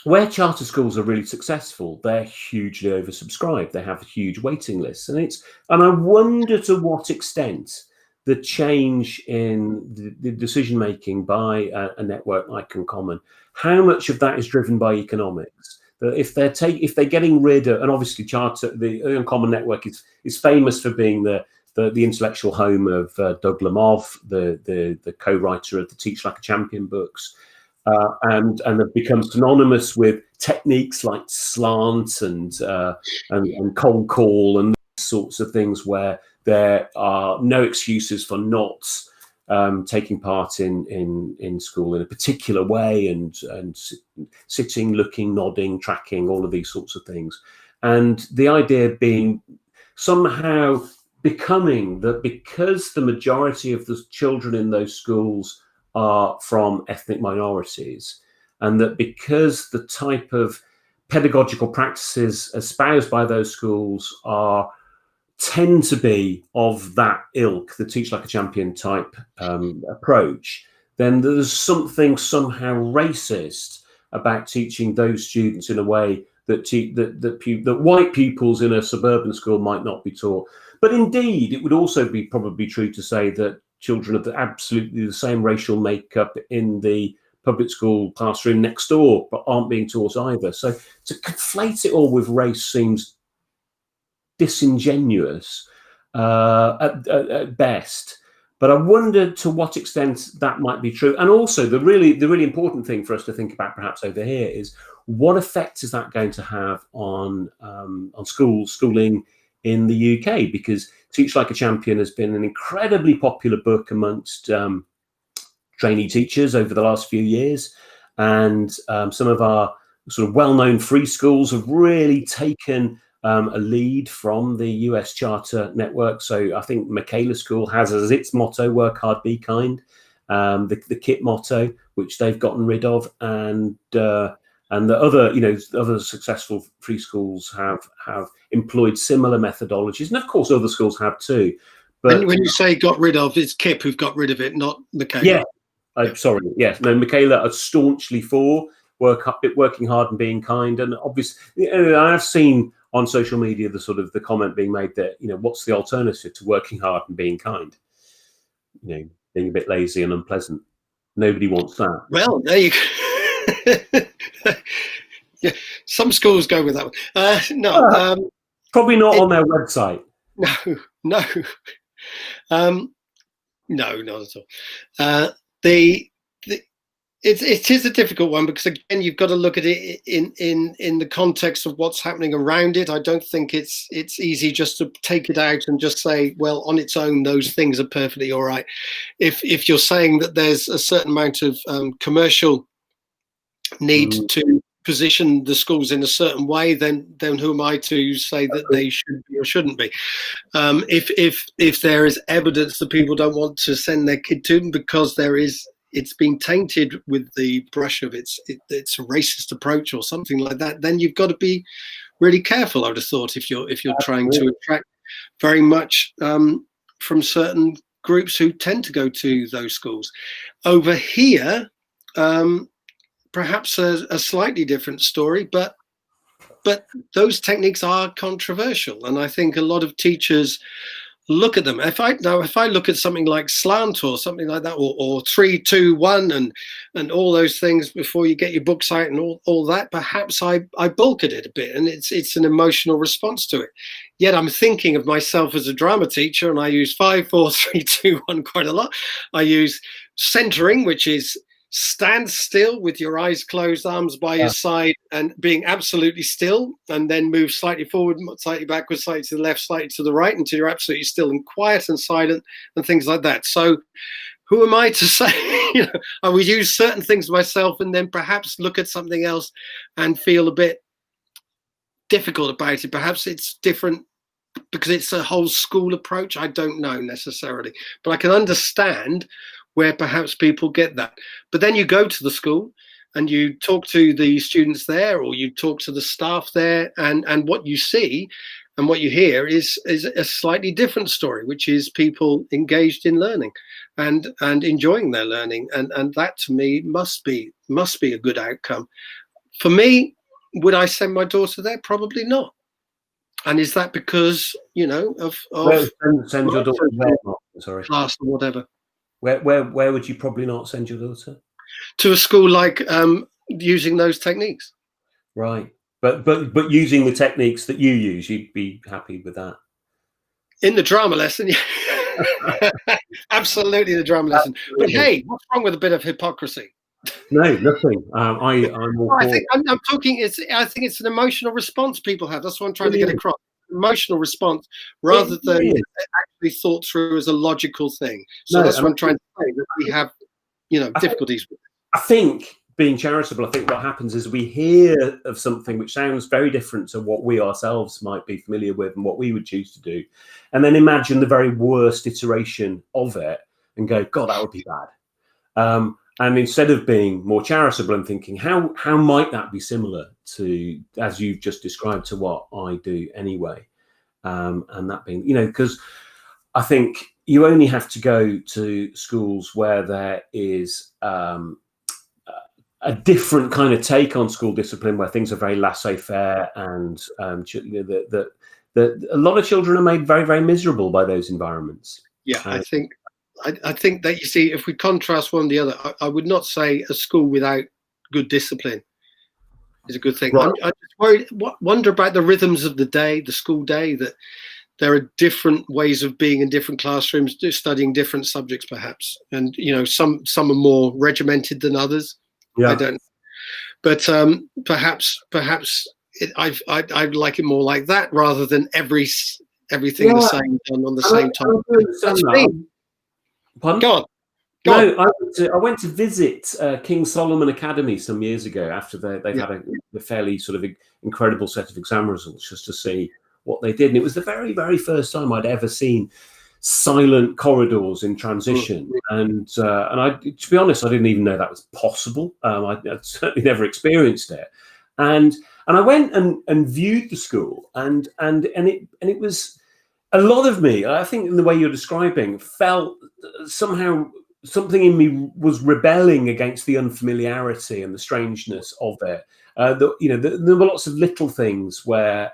where charter schools are really successful, they're hugely oversubscribed. They have huge waiting lists, and I wonder to what extent the change in the decision making by a network like Uncommon, how much of that is driven by economics? That if they're getting rid of, and obviously the Uncommon network is famous for being the intellectual home of Doug Lemov, the co-writer of the Teach Like a Champion books. And have become synonymous with techniques like slant and cold call and these sorts of things, where there are no excuses for not taking part in school in a particular way, and sitting, looking, nodding, tracking, all of these sorts of things. And the idea being somehow becoming that because the majority of the children in those schools are from ethnic minorities, and that because the type of pedagogical practices espoused by those schools tend to be of that ilk, the Teach Like a Champion type approach, then there's something somehow racist about teaching those students in a way that white pupils in a suburban school might not be taught. But indeed, it would also be probably true to say that children of absolutely the same racial makeup in the public school classroom next door but aren't being taught either. So to conflate it all with race seems disingenuous at best. But I wondered to what extent that might be true. And also the really important thing for us to think about perhaps over here is what effect is that going to have on schooling in the UK? Because Teach Like a Champion has been an incredibly popular book amongst trainee teachers over the last few years. And some of our sort of well-known free schools have really taken a lead from the US Charter Network. So I think Michaela School has as its motto, work hard, be kind, the KIT motto, which they've gotten rid of. And the other successful free schools have employed similar methodologies. And of course, other schools have too. But when you say got rid of, it's KIP who've got rid of it, not Michaela. Yeah, sorry. Yes, no, Michaela are staunchly for working hard and being kind. And obviously, I've seen on social media the comment being made that, what's the alternative to working hard and being kind? Being a bit lazy and unpleasant. Nobody wants that. Well, there you go. Yeah, some schools go with that one. No, probably not on their website. No, no, not at all. It is a difficult one because again you've got to look at it in the context of what's happening around it. I don't think it's easy just to take it out and just say, well, on its own those things are perfectly all right. If you're saying that there's a certain amount of commercial need to position the schools in a certain way, then who am I to say that they should be or shouldn't be? If there is evidence that people don't want to send their kid to them because it's been tainted with the brush of its a racist approach or something like that, then you've got to be really careful, I would have thought, if you're trying to attract very much from certain groups who tend to go to those schools. Over here, perhaps a slightly different story, but those techniques are controversial, and I think a lot of teachers look at them. If I look at something like slant or something like that, or 3, 2, 1, and all those things before you get your books out and all that, perhaps I balk at it a bit, and it's an emotional response to it. Yet I'm thinking of myself as a drama teacher, and I use 5, 4, 3, 2, 1 quite a lot. I use centering, which is stand still with your eyes closed, arms by your side, and being absolutely still, and then move slightly forward, slightly backwards, slightly to the left, slightly to the right, until you're absolutely still and quiet and silent, and things like that. So who am I to say, I would use certain things myself and then perhaps look at something else and feel a bit difficult about it. Perhaps it's different because it's a whole school approach. I don't know necessarily, but I can understand where perhaps people get that. But then you go to the school and you talk to the students there, or you talk to the staff there, and what you see and what you hear is a slightly different story, which is people engaged in learning and enjoying their learning, and that to me must be a good outcome. For me, would I send my daughter there? Probably not. And is that because of send your daughter there? Sorry, class or whatever? Where would you probably not send your daughter? To a school like using those techniques. Right. But using the techniques that you use, you'd be happy with that? In the drama lesson, yeah. Absolutely the drama lesson. Absolutely. But hey, what's wrong with a bit of hypocrisy? No, nothing. I'm all I think I'm talking. I think it's an emotional response people have. That's what I'm trying to get across. Emotional response rather than actually thought through as a logical thing. So that's what I'm trying to say, that we have difficulties with it. I think being charitable, I think what happens is we hear of something which sounds very different to what we ourselves might be familiar with and what we would choose to do, and then imagine the very worst iteration of it and go, God, that would be bad. And instead of being more charitable and thinking, how might that be similar to, as you've just described, to what I do anyway? And that being, because I think you only have to go to schools where there is a different kind of take on school discipline, where things are very laissez-faire, and that a lot of children are made very, very miserable by those environments. Yeah, I think that, you see, if we contrast one to the other, I would not say a school without good discipline is a good thing. Right. I'm just worried, wonder about the rhythms of the day, the school day, that there are different ways of being in different classrooms, studying different subjects, perhaps, and some are more regimented than others. Yeah. I don't, but perhaps I like it more like that rather than everything the same done on the same time. That's me. Pardon? Go on. I went to visit King Solomon Academy some years ago after they've had a fairly sort of incredible set of exam results, just to see what they did. And it was the very, very first time I'd ever seen silent corridors in transition. And I, to be honest, I didn't even know that was possible. I'd certainly never experienced it. And I went and viewed the school, and it was, a lot of me, I think, in the way you're describing, felt somehow something in me was rebelling against the unfamiliarity and the strangeness of it. There were lots of little things where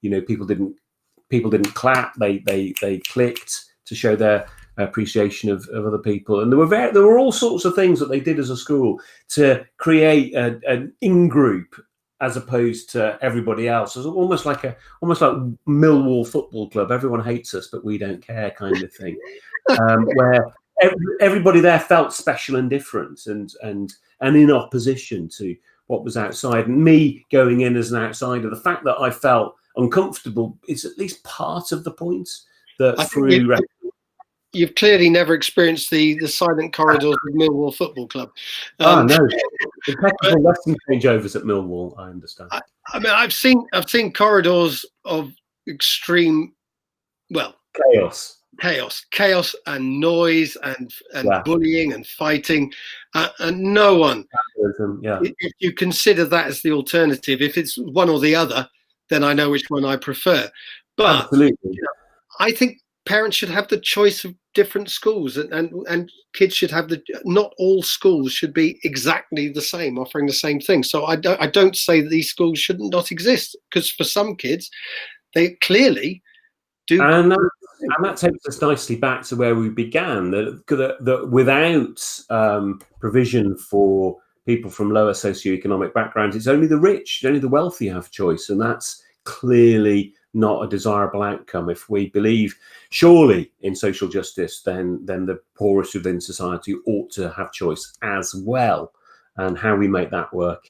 people didn't clap, they clicked to show their appreciation of other people, and there were all sorts of things that they did as a school to create an in-group as opposed to everybody else. It was almost like Millwall Football Club. Everyone hates us, but we don't care, kind of thing. Where everybody there felt special and different, and in opposition to what was outside. And me going in as an outsider, the fact that I felt uncomfortable is at least part of the point. You've clearly never experienced the silent corridors of Millwall Football Club. No, impeccable lesson changeovers at Millwall. I understand. I mean, I've seen corridors of extreme, chaos and noise and bullying and fighting, and no one. If you consider that as the alternative, if it's one or the other, then I know which one I prefer. But absolutely, I think parents should have the choice of different schools, and kids should have not all schools should be exactly the same, offering the same thing. So I don't say that these schools shouldn't not exist, because for some kids, they clearly do. And that takes us nicely back to where we began, that without provision for people from lower socioeconomic backgrounds, it's only the rich, only the wealthy have choice, and that's clearly not a desirable outcome. If we believe surely in social justice, then the poorest within society ought to have choice as well. And how we make that work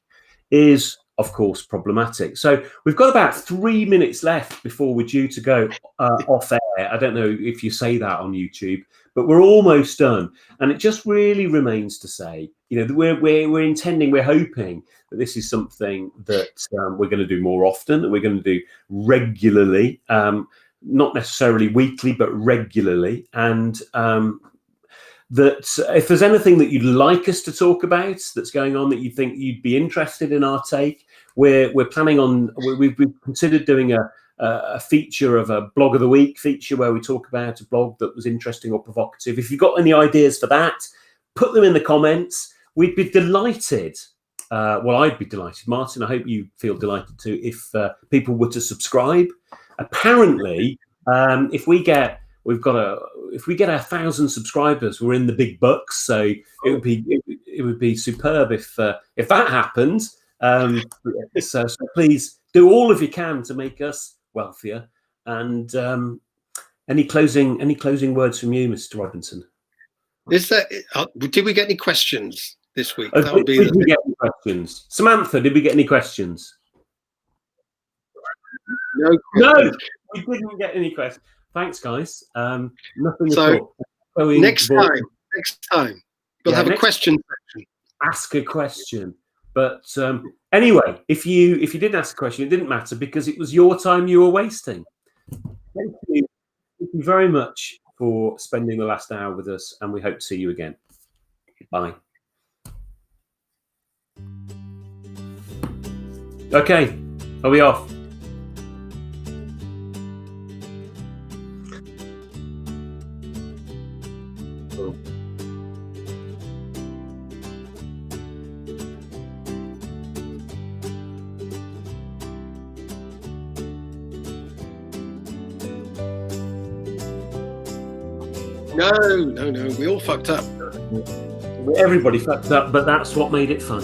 is, of course, problematic. So we've got about 3 minutes left before we're due to go off air. I don't know if you say that on YouTube, but we're almost done. And it just really remains to say, that we're hoping that this is something that we're going to do more often, that we're going to do regularly, not necessarily weekly, but regularly. And that if there's anything that you'd like us to talk about that's going on that you think you'd be interested in our take, we're planning on, we've considered doing a feature of a blog of the week feature where we talk about a blog that was interesting or provocative. If you've got any ideas for that, put them in the comments. We'd be delighted. I'd be delighted, Martin. I hope you feel delighted too if people were to subscribe. Apparently, if we get 1,000 subscribers, we're in the big bucks. So it would be superb if that happened. So please do all of you can to make us wealthier. And any closing words from you, Mr. Robinson? Did we get any questions this week? Did we get any questions? Samantha, did we get any questions? No, we didn't get any questions. Thanks, guys. Nothing at all. Next time, we'll have a question section. Ask a question. But anyway, if you didn't ask a question, it didn't matter because it was your time you were wasting. Thank you very much for spending the last hour with us, and we hope to see you again. Bye. Okay, are we off? No. We all fucked up. Everybody fucked up, but that's what made it fun.